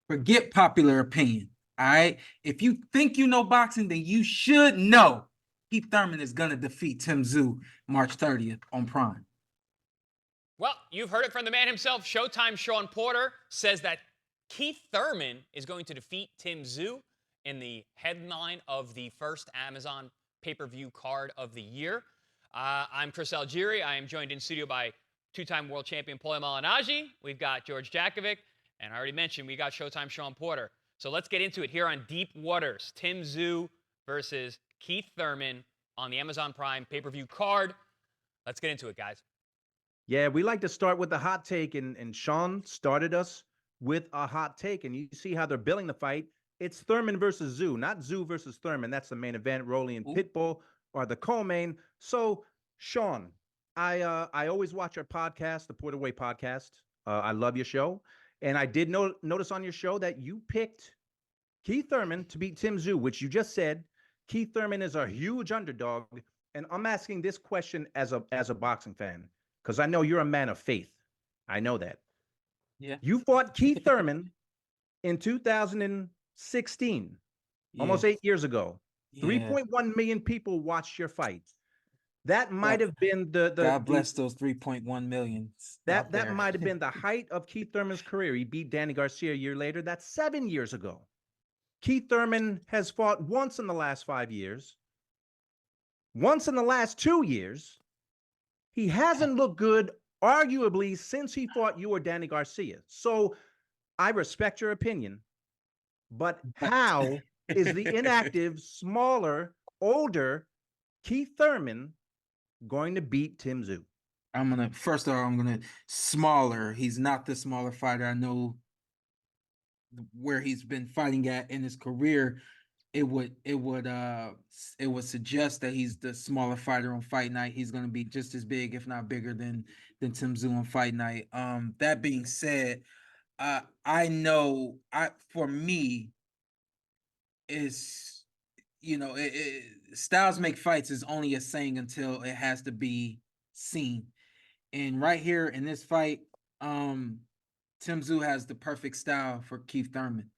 Forget popular opinion. All right. If you think you know boxing, then you should know Keith Thurman is going to defeat Tim Tszyu March 30th on Prime. Well, you've heard it from the man himself. Showtime Shawn Porter says that Keith Thurman is going to defeat Tim Tszyu in the headline of the first Amazon pay-per-view card of the year. I'm Chris Algieri. I am joined in studio by two-time world champion Paulie Malignaggi. We've got George Jakovic. And I already mentioned we got Showtime Shawn Porter. So let's get into it here on Deep Waters. Tim Tszyu versus Keith Thurman on the Amazon Prime pay-per-view card. Let's get into it, guys. Yeah, we like to start with the hot take, and Shawn started us with a hot take. And you see how they're billing the fight. It's Thurman versus Tszyu, not Tszyu versus Thurman. That's the main event. Rolly and Pitbull are the co-main. So, Shawn, I always watch your podcast, the Porter Way podcast. I love your show. And I did notice on your show that you picked Keith Thurman to beat Tim Tszyu, which you just said. Keith Thurman is a huge underdog. And I'm asking this question as a boxing fan, because I know you're a man of faith. I know that. Yeah. You fought Keith Thurman in 2016, almost 8 years ago. 3.1 million people watched your fight. That might have been the God bless those 3.1 million. That might have been the height of Keith Thurman's career. He beat Danny Garcia a year later. That's 7 years ago. Keith Thurman has fought once in the last 5 years. Once in the last 2 years. He hasn't looked good, arguably, since he fought you or Danny Garcia. So I respect your opinion. But how is the inactive, smaller, older Keith Thurman going to beat Tim Tszyu? First of all, I'm gonna smaller. He's not the smaller fighter. I know where he's been fighting at in his career. It would suggest that he's the smaller fighter on fight night. He's gonna be just as big, if not bigger, than Tim Tszyu on fight night. That being said, I know for me is, styles make fights is only a saying until it has to be seen. And right here in this fight, Tim Tszyu has the perfect style for Keith Thurman.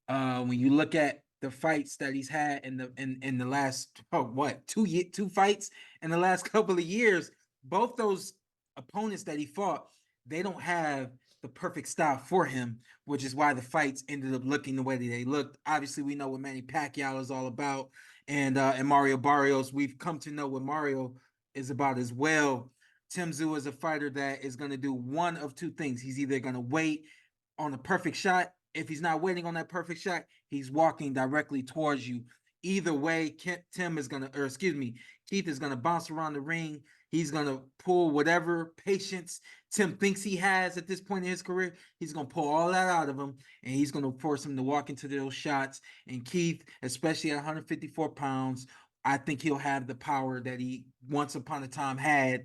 When you look at the fights that he's had in the last two fights in the last couple of years, both those opponents that he fought, they don't have the perfect style for him, which is why the fights ended up looking the way that they looked. Obviously, we know what Manny Pacquiao is all about, and Mario Barrios. We've come to know what Mario is about as well. Tim Tszyu is a fighter that is going to do one of two things. He's either going to wait on a perfect shot. If he's not waiting on that perfect shot, he's walking directly towards you. Either way, Keith is going to bounce around the ring. He's going to pull whatever patience Tim thinks he has at this point in his career. He's going to pull all that out of him, and he's going to force him to walk into those shots. And Keith, especially at 154 pounds, I think he'll have the power that he once upon a time had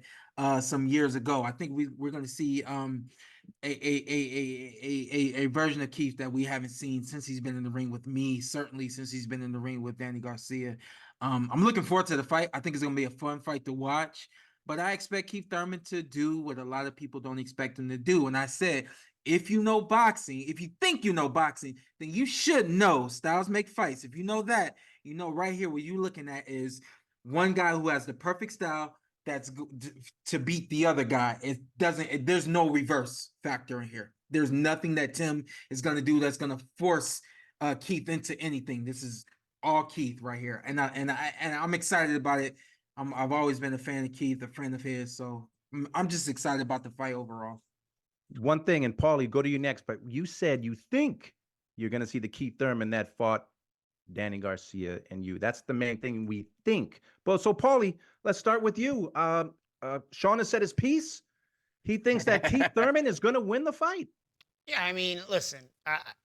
some years ago. I think we're going to see a version of Keith that we haven't seen since he's been in the ring with me, certainly since he's been in the ring with Danny Garcia. I'm looking forward to the fight. I think it's going to be a fun fight to watch, but I expect Keith Thurman to do what a lot of people don't expect him to do. And I said, if you know boxing, if you think you know boxing, then you should know styles make fights. If you know that, you know right here what you're looking at is one guy who has the perfect style that's to beat the other guy. There's no reverse factor in here. There's nothing that Tim is going to do that's going to force Keith into anything. This is all Keith right here. And I'm excited about it. I've always been a fan of Keith, a friend of his. So I'm just excited about the fight overall. One thing, and Paulie, go to you next, but you said you think you're going to see the Keith Thurman that fought Danny Garcia and you. That's the main thing we think. But so, Paulie, let's start with you. Shawn has said his piece. He thinks that Keith Thurman is going to win the fight. Yeah, I mean, listen,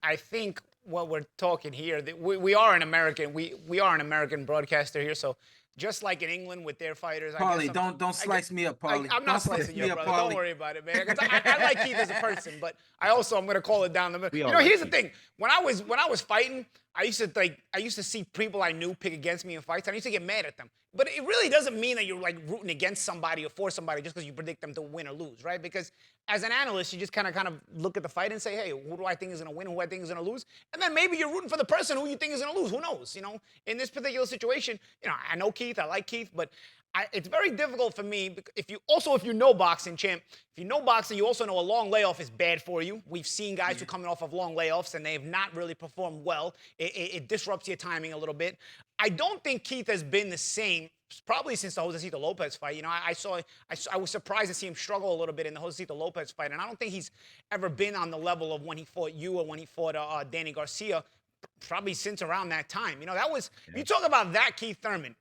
I think what we're talking here, we are an American, we are an American broadcaster here, so just like in England with their fighters. Paulie, don't slice me up, Paulie. I'm not slicing you up, brother. Don't worry about it, man. I like Keith as a person, but I'm going to call it down the middle. Here's the thing. When I was fighting, I used to see people I knew pick against me in fights, and I used to get mad at them. But it really doesn't mean that you're like rooting against somebody or for somebody just because you predict them to win or lose, right? Because as an analyst, you just kind of look at the fight and say, hey, who do I think is going to win? Who I think is going to lose? And then maybe you're rooting for the person who you think is going to lose. Who knows? You know, in this particular situation, you know, I know Keith, I like Keith, but it's very difficult for me. If you know boxing, champ, if you know boxing, you also know a long layoff is bad for you. We've seen guys who coming off of long layoffs and they have not really performed well. It disrupts your timing a little bit. I don't think Keith has been the same probably since the Josecito Lopez fight. You know, I was surprised to see him struggle a little bit in the Josecito Lopez fight, and I don't think he's ever been on the level of when he fought you or when he fought Danny Garcia, probably since around that time. You know, that was you talk about that Keith Thurman.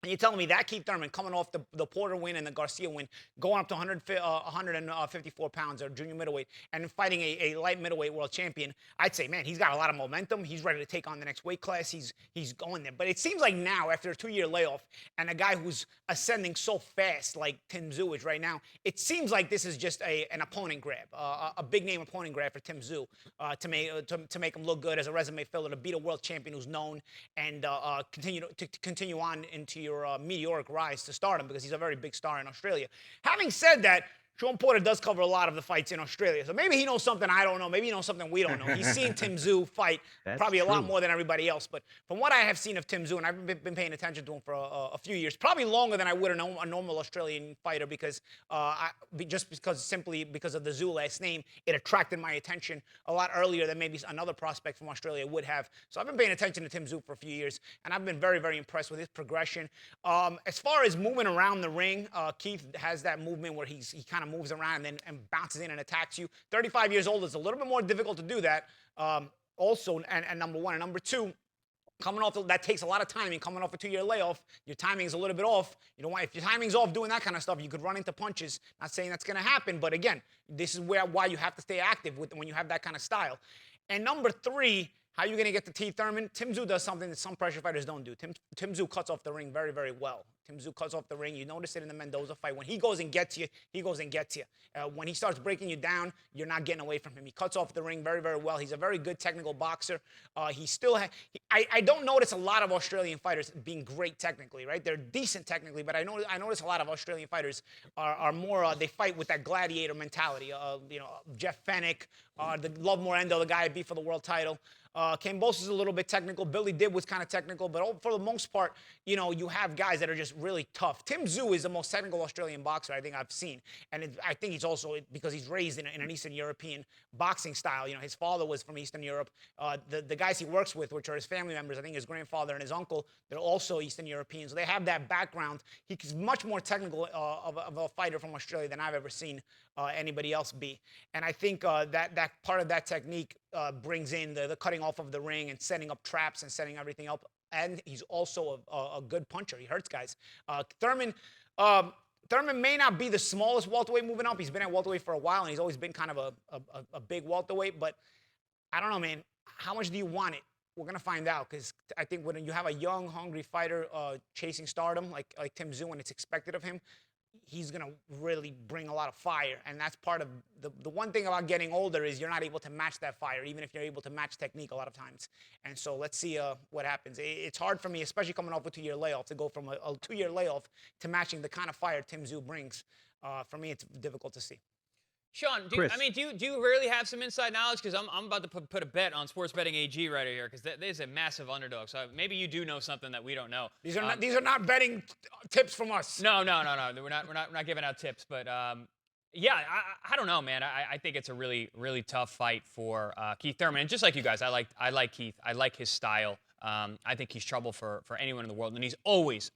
And you're telling me that Keith Thurman coming off the Porter win and the Garcia win, going up to 154 pounds or junior middleweight and fighting a light middleweight world champion, I'd say, man, he's got a lot of momentum. He's ready to take on the next weight class. He's going there. But it seems like now, after a 2-year layoff, and a guy who's ascending so fast like Tim Tszyu is right now, it seems like this is just an opponent grab, a big-name opponent grab for Tim Tszyu to make him look good as a resume filler, to beat a world champion who's known and continue on into your meteoric rise to stardom, because he's a very big star in Australia. Having said that, Shawn Porter does cover a lot of the fights in Australia, so maybe he knows something I don't know. Maybe he knows something we don't know. He's seen Tim Tszyu fight probably a lot more than everybody else. But from what I have seen of Tim Tszyu, and I've been paying attention to him for a few years, probably longer than I would a normal Australian fighter, because simply because of the Tszyu last name, it attracted my attention a lot earlier than maybe another prospect from Australia would have. So I've been paying attention to Tim Tszyu for a few years, and I've been very, very impressed with his progression. As far as moving around the ring, Keith has that movement where he kind of moves around and bounces in and attacks you. 35 years old, it's a little bit more difficult to do that. Also, and number one. And number two, coming off, that takes a lot of timing. Coming off a 2-year layoff, your timing is a little bit off. You know, if your timing's off doing that kind of stuff, you could run into punches. Not saying that's going to happen, but again, this is why you have to stay active when you have that kind of style. And number three, how are you going to get to Keith Thurman? Tim Tszyu does something that some pressure fighters don't do. Tim Tszyu cuts off the ring very, very well. Tim Tszyu cuts off the ring. You notice it in the Mendoza fight. When he goes and gets you, he goes and gets you. When he starts breaking you down, you're not getting away from him. He cuts off the ring very, very well. He's a very good technical boxer. I don't notice a lot of Australian fighters being great technically, right? They're decent technically, but I notice a lot of Australian fighters are more, they fight with that gladiator mentality. You know, Jeff Fennick, the Love Morendo, the guy I beat for the world title. Kambosos is a little bit technical. Billy Dibb was kind of technical, but for the most part, you know, you have guys that are just really tough. Tim Tszyu is the most technical Australian boxer I think I've seen, and I think he's also, because he's raised in an Eastern European boxing style. You know, his father was from Eastern Europe. The guys he works with, which are his family members, I think his grandfather and his uncle, they're also Eastern Europeans. So they have that background. He's much more technical of a fighter from Australia than I've ever seen anybody else be. And I think that part of that technique brings in the cutting off of the ring and setting up traps and setting everything up. And he's also a good puncher. He hurts guys. Thurman may not be the smallest welterweight moving up. He's been at welterweight for a while, and he's always been kind of a big welterweight. But I don't know, man. How much do you want it? We're going to find out, because I think when you have a young, hungry fighter chasing stardom like Tim Tszyu, and it's expected of him, he's going to really bring a lot of fire. And that's part of the one thing about getting older is you're not able to match that fire, even if you're able to match technique a lot of times. And so let's see what happens. It's hard for me, especially coming off a 2-year layoff, to go from a 2-year layoff to matching the kind of fire Tim Tszyu brings. For me, it's difficult to see. Shawn, do you really have some inside knowledge? Because I'm about to put a bet on Sports Betting AG right here, because there's a massive underdog. So maybe you do know something that we don't know. These are not betting tips from us. No. We're not giving out tips. But yeah, I don't know, man. I think it's a really, really tough fight for Keith Thurman. And just like you guys, I like Keith. I like his style. I think he's trouble for anyone in the world, and he's always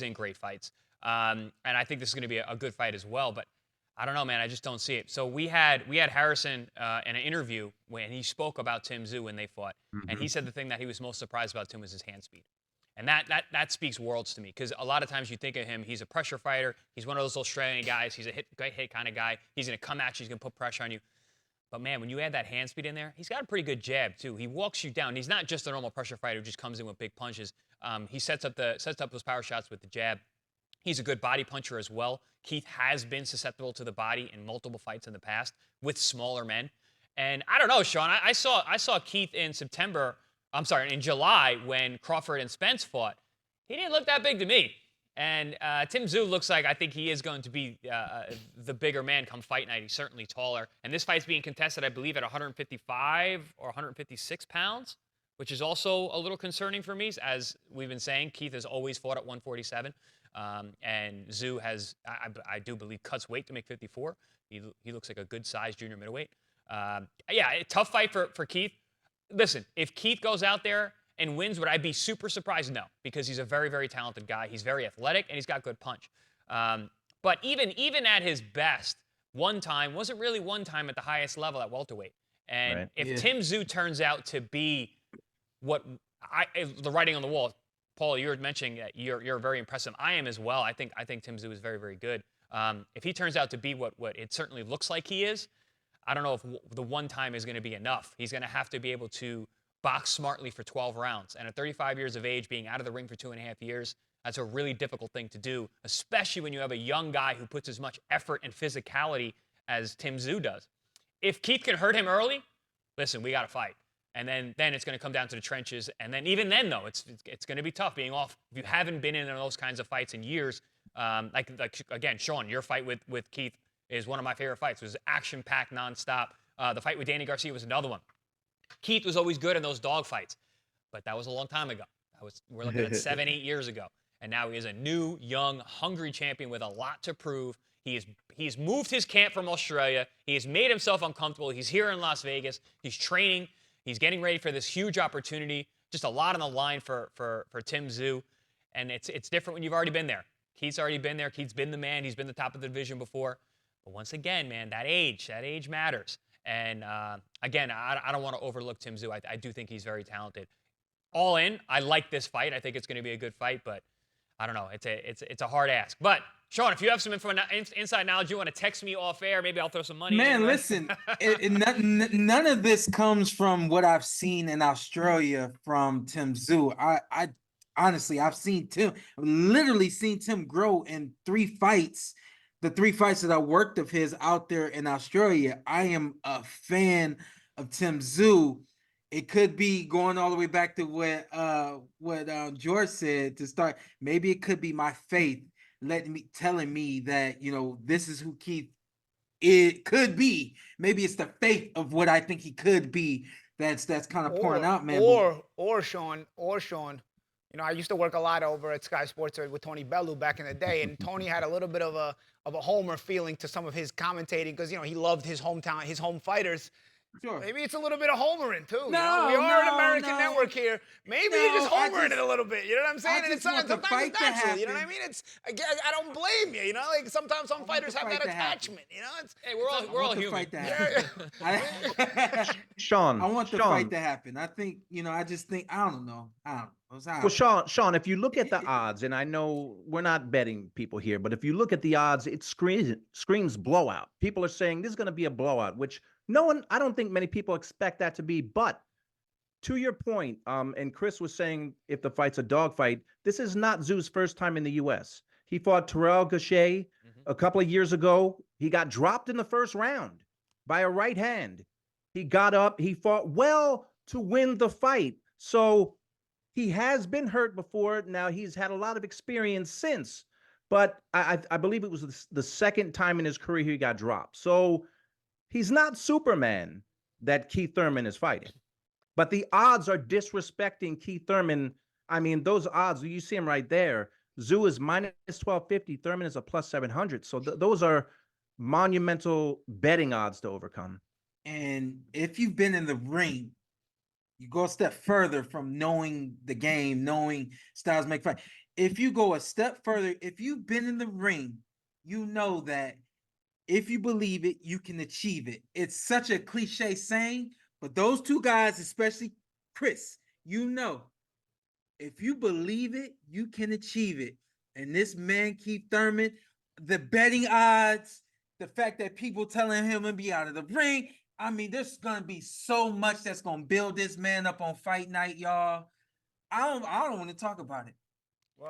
in great fights. And I think this is going to be a good fight as well. But I don't know, man. I just don't see it. So we had Harrison in an interview when he spoke about Tim Tszyu when they fought, and he said the thing that he was most surprised about Tim was his hand speed, and that speaks worlds to me, because a lot of times you think of him, he's a pressure fighter, he's one of those Australian guys, he's a hit kind of guy, he's gonna come at you, he's gonna put pressure on you. But man, when you add that hand speed in there, he's got a pretty good jab too. He walks you down. He's not just a normal pressure fighter who just comes in with big punches. He sets up those power shots with the jab. He's a good body puncher as well. Keith has been susceptible to the body in multiple fights in the past with smaller men. And I don't know, Shawn. I saw Keith in September I'm sorry, in July when Crawford and Spence fought, he didn't look that big to me. And Tim Tszyu looks like I think he is going to be the bigger man come fight night. He's certainly taller. And this fight's being contested, I believe, at 155 or 156 pounds, which is also a little concerning for me. As we've been saying, Keith has always fought at 147. And Tszyu has, I do believe, cuts weight to make 54. He looks like a good-sized junior middleweight. Yeah, a tough fight for Keith. Listen, if Keith goes out there and wins, would I be super surprised? No, because he's a very, very talented guy. He's very athletic, and he's got good punch. But even at his best, one time wasn't really one time at the highest level at welterweight. And if Tim Tszyu turns out to be what the writing on the wall, Paul, you were mentioning that you're very impressive. I am as well. I think Tim Tszyu is very, very good. If he turns out to be what it certainly looks like he is, I don't know if the one time is going to be enough. He's going to have to be able to box smartly for 12 rounds. And at 35 years of age, being out of the ring for 2.5 years, that's a really difficult thing to do, especially when you have a young guy who puts as much effort and physicality as Tim Tszyu does. If Keith can hurt him early, listen, we got to fight. And then it's going to come down to the trenches. And then even then, though, it's going to be tough being off. If you haven't been in those kinds of fights in years, like again, Shawn, your fight with Keith is one of my favorite fights. It was action-packed, nonstop. The fight with Danny Garcia was another one. Keith was always good in those dog fights, but that was a long time ago. We're looking at 7, 8 years ago. And now he is a new, young, hungry champion with a lot to prove. He's moved his camp from Australia. He has made himself uncomfortable. He's here in Las Vegas. He's training. He's getting ready for this huge opportunity. Just a lot on the line for Tim Tszyu. And it's different when you've already been there. Keith's already been there. Keith's been the man. He's been the top of the division before. But once again, man, that age matters. And again, I don't want to overlook Tim Tszyu. I do think he's very talented. All in, I like this fight. I think it's going to be a good fight, but I don't know. It's a hard ask. But Shawn, if you have some inside knowledge, you want to text me off air, maybe I'll throw some money. Man, in, right? listen, none of this comes from what I've seen in Australia from Tim Tszyu. I honestly, I've literally seen Tim grow in 3 fights. The 3 fights that I worked of his out there in Australia. I am a fan of Tim Tszyu. It could be going all the way back to what George said to start. Maybe it could be my faith telling me that, this is who Keith could be. Maybe it's the faith of what I think he could be that's kind of pouring out, man. Or Shawn, I used to work a lot over at Sky Sports with Tony Bellew back in the day, and Tony had a little bit of a homer feeling to some of his commentating because he loved his hometown, his home fighters. Sure. Maybe it's a little bit of homering too. We are an American network here. Maybe you're just homering it a little bit. You know what I'm saying? And it's sometimes it's natural. You know what I mean? I don't blame you. Like sometimes some fighters have that attachment. Hey, we're all human. Shawn, I want the fight to happen. I think I just think I don't know. Well, Shawn, if you look at the odds, and I know we're not betting people here, but if you look at the odds, it screams blowout. People are saying this is going to be a blowout, which I don't think many people expect that to be. But to your point, and Chris was saying if the fight's a dog fight, this is not Tszyu's first time in the U.S. He fought Terrell Gausha a couple of years ago. He got dropped in the first round by a right hand. He got up. He fought well to win the fight. So he has been hurt before. Now he's had a lot of experience since, but I believe it was the second time in his career he got dropped. So he's not Superman that Keith Thurman is fighting, but the odds are disrespecting Keith Thurman. I mean, those odds, you see him right there. Tszyu is minus 1250. Thurman is a plus 700. So those are monumental betting odds to overcome. And if you've been in the ring, you go a step further from knowing the game, knowing styles make fight. If you go a step further, if you've been in the ring, you know that if you believe it, you can achieve it. It's such a cliche saying, but those 2 guys, especially Chris, if you believe it, you can achieve it. And this man, Keith Thurman, the betting odds, the fact that people telling him to be out of the ring, I mean, there's gonna be so much that's gonna build this man up on fight night, y'all. I don't want to talk about it.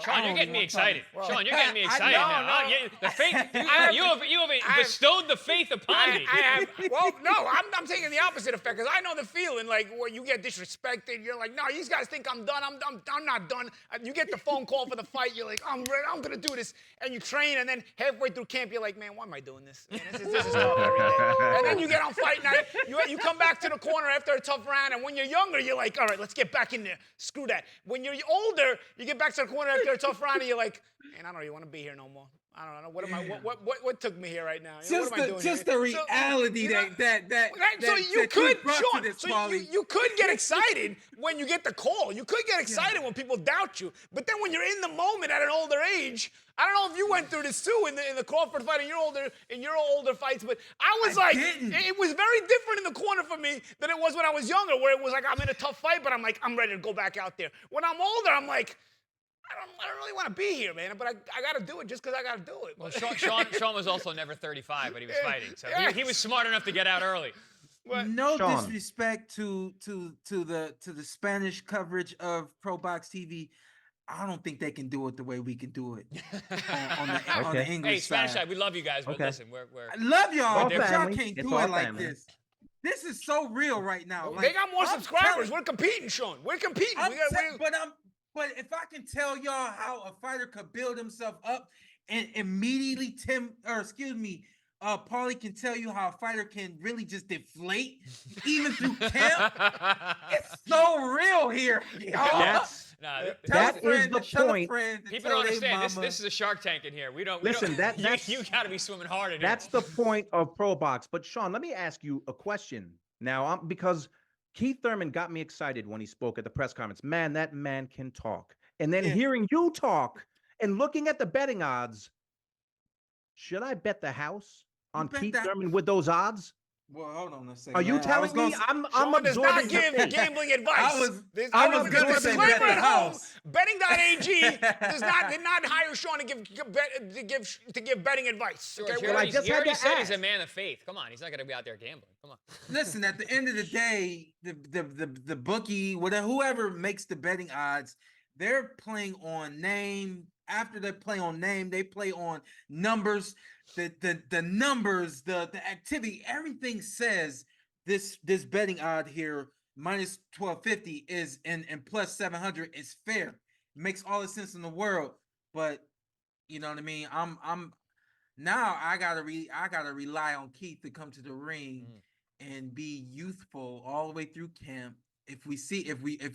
Sean, you're getting me excited. Well, Sean, you're getting me excited no, now. no. The faith, you have bestowed the faith upon me. Well, no, I'm taking the opposite effect because I know the feeling like when you get disrespected, you're like, no, these guys think I'm done. I'm not done. You get the phone call for the fight, you're like, I'm ready. I'm gonna do this, and you train, and then halfway through camp, you're like, man, why am I doing this? Man, this is tough every day. And then you get on fight night, you come back to the corner after a tough round, and when you're younger, you're like, all right, let's get back in there. Screw that. When you're older, you get back to the corner after a tough round, and you're like, man, I don't really want to be here no more. I don't know. What am I? What took me here right now? What am I doing just here? the reality So you could, Sean. So you could get Yeah. excited when you get the call. You could get excited when people doubt you. But then when you're in the moment at an older age, I don't know if you went through this too in the Crawford fight in your older fights, but I was it was very different in the corner for me than it was when I was younger, where it was like I'm in a tough fight, but I'm like I'm ready to go back out there. When I'm older, I'm like, I don't really want to be here, man, but I got to do it just because I got to do it. Well, Sean was also never 35 when he was fighting, so he was smart enough to get out early. No Sean. disrespect to the Spanish coverage of ProBox TV. I don't think they can do it the way we can do it on the English Hey, Spanish side. side, we love you guys, but Okay. listen, we're I love y'all, All but y'all family. can't It's do all it like family. this. This is so real right now. They Like, got more I'm subscribers. telling- We're competing, Sean. We're competing. But if I can tell y'all how a fighter could build himself up, and immediately Paulie can tell you how a fighter can really just deflate even through camp. It's so real here. That is the point. People don't understand. This is a Shark Tank in here. Listen, you got to be swimming hard in here. That's the point of ProBox. But Sean, let me ask you a question now, because Keith Thurman got me excited when he spoke at the press conference. Man, that man can talk. And then hearing you talk and looking at the betting odds, should I bet the house on Keith Thurman with those odds? Well, hold on a second. Are you telling me I'm Sean does not absorbing give gambling advice. I was gonna say disclaimer bet the at home. house. Betting.ag did not hire Sean to give betting advice. George, Okay? he Well, I already, just he had already to said he's a ask. man of faith. Come on, he's not going to be out there gambling. Come on. Listen, at the end of the day, the bookie, whoever makes the betting odds, they're playing on name. After they play on name, they play on numbers. The numbers, the activity, everything says this betting odd here minus 1250 is and plus 700 is fair. It makes all the sense in the world. But you know what I mean? I'm now I gotta rely on Keith to come to the ring and be youthful all the way through camp. If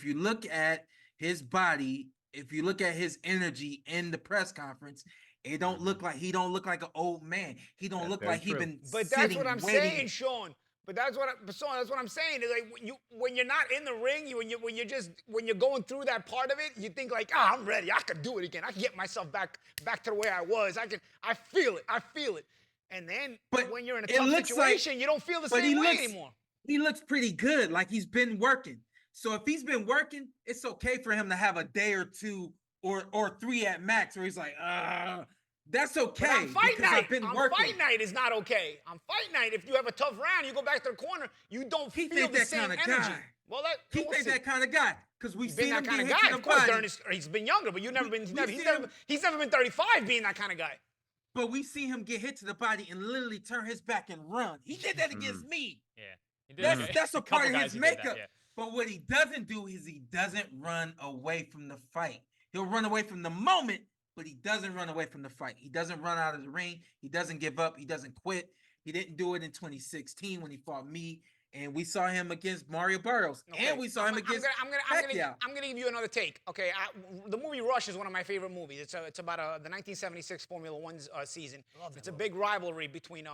you look at his body, if you look at his energy in the press conference, he don't look like an old man. He don't look like he been. But that's what I'm saying, Sean. But that's what I'm saying. Is like when you're not in the ring, when you're going through that part of it, you think like, I'm ready. I can do it again. I can get myself back to the way I was. I feel it. And then when you're in a tough situation, you don't feel the same way anymore. He looks pretty good, like he's been working. So if he's been working, it's okay for him to have a day or two or three at max where he's like, that's okay. But on fight night, working. Fight night is not okay. On fight night, if you have a tough round, you go back to the corner, you don't feel the same energy. Guy. Well, Keith ain't that kind of guy because we've seen him that kind of guy. Of course, he's been younger, but he's never been 35 being that kind of guy. But we see him get hit to the body and literally turn his back and run. He did that against me. Yeah, that's a part of his makeup. That, yeah. But what he doesn't do is he doesn't run away from the fight. He'll run away from the moment, but he doesn't run away from the fight. He doesn't run out of the ring. He doesn't give up. He doesn't quit. He didn't do it in 2016 when he fought me, and we saw him against Mario Barrios, and we saw him against Pacquiao. I'm gonna give you another take. Okay, the movie Rush is one of my favorite movies. It's about the 1976 Formula One season. It's a big rivalry between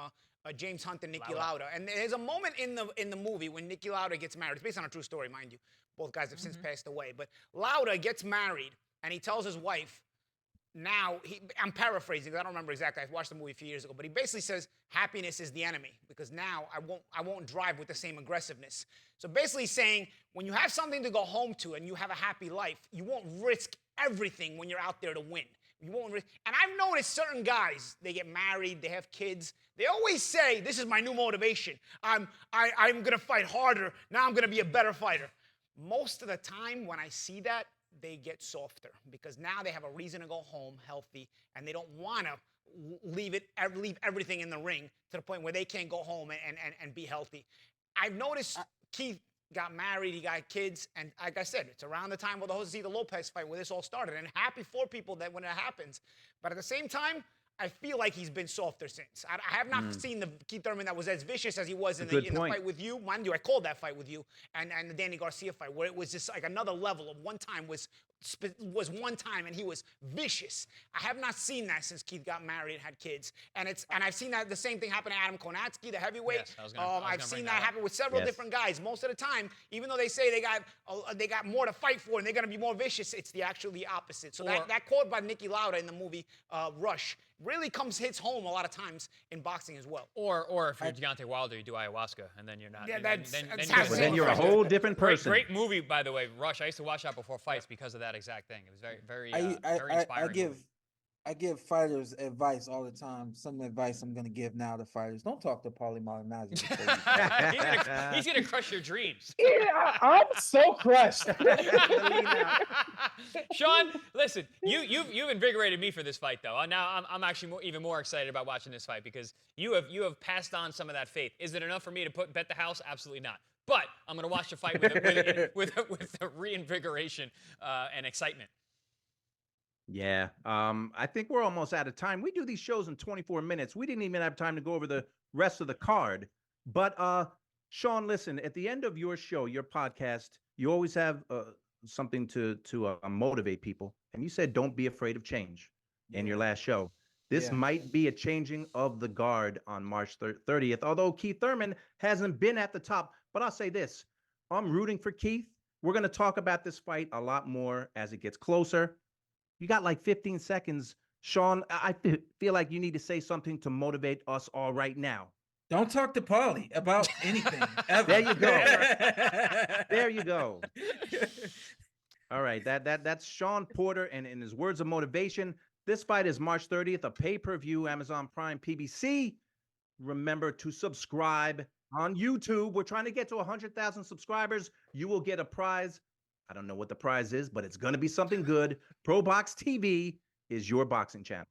James Hunt and Niki Lauda. And there's a moment in the movie when Niki Lauda gets married. It's based on a true story, mind you. Both guys have since passed away. But Lauda gets married, and he tells his wife, I'm paraphrasing, I don't remember exactly. I watched the movie a few years ago, but he basically says happiness is the enemy because now I won't drive with the same aggressiveness. So basically saying when you have something to go home to and you have a happy life, you won't risk everything when you're out there to win. You won't risk. And I've noticed certain guys, they get married, they have kids. They always say, "This is my new motivation. I'm gonna fight harder. Now I'm gonna be a better fighter." Most of the time when I see that, they get softer because now they have a reason to go home healthy, and they don't want to leave everything in the ring to the point where they can't go home and be healthy. I've noticed Keith got married, he got kids, and like I said, it's around the time with the Jose Lopez fight where this all started, and happy for people that when it happens. But at the same time, I feel like he's been softer since. I have not seen the Keith Thurman that was as vicious as he was in the fight with you. Mind you, I called that fight with you and the Danny Garcia fight where it was just like another level of one time was one time and he was vicious. I have not seen that since Keith got married and had kids. And I've seen that the same thing happen to Adam Konatsky, the heavyweight. Yes, I've seen that happen with several different guys. Most of the time, even though they say they got more to fight for and they're going to be more vicious, it's actually the opposite. So that quote by Nicky Lauda in the movie Rush really hits home a lot of times in boxing as well. Or if you're Deontay Wilder, you do ayahuasca, and then you're not. Yeah, then you're a whole different person. Great movie, by the way, Rush. I used to watch that before fights because of that exact thing. It was very inspiring. I give fighters advice all the time. Some advice I'm going to give now to fighters. Don't talk to Paulie Malignaggi. He's gonna crush your dreams. Yeah, I'm so crushed. Shawn, listen, you've invigorated me for this fight, though. Now I'm actually even more excited about watching this fight because you have passed on some of that faith. Is it enough for me to bet the house? Absolutely not. But I'm gonna watch the fight with a reinvigoration and excitement. Yeah, I think we're almost out of time. We do these shows in 24 minutes. We didn't even have time to go over the rest of the card. But Shawn, listen, at the end of your show, your podcast, you always have something to motivate people. And you said, don't be afraid of change in your last show. This might be a changing of the guard on March 30th, although Keith Thurman hasn't been at the top. But I'll say this, I'm rooting for Keith. We're going to talk about this fight a lot more as it gets closer. You got like 15 seconds. Shawn, I feel like you need to say something to motivate us all right now. Don't talk to Paulie about anything, ever. There you go. There you go. All right, that's Shawn Porter and in his words of motivation. This fight is March 30th, a pay-per-view, Amazon Prime, PBC. Remember to subscribe on YouTube. We're trying to get to 100,000 subscribers. You will get a prize. I don't know what the prize is, but it's going to be something good. ProBox TV is your boxing channel.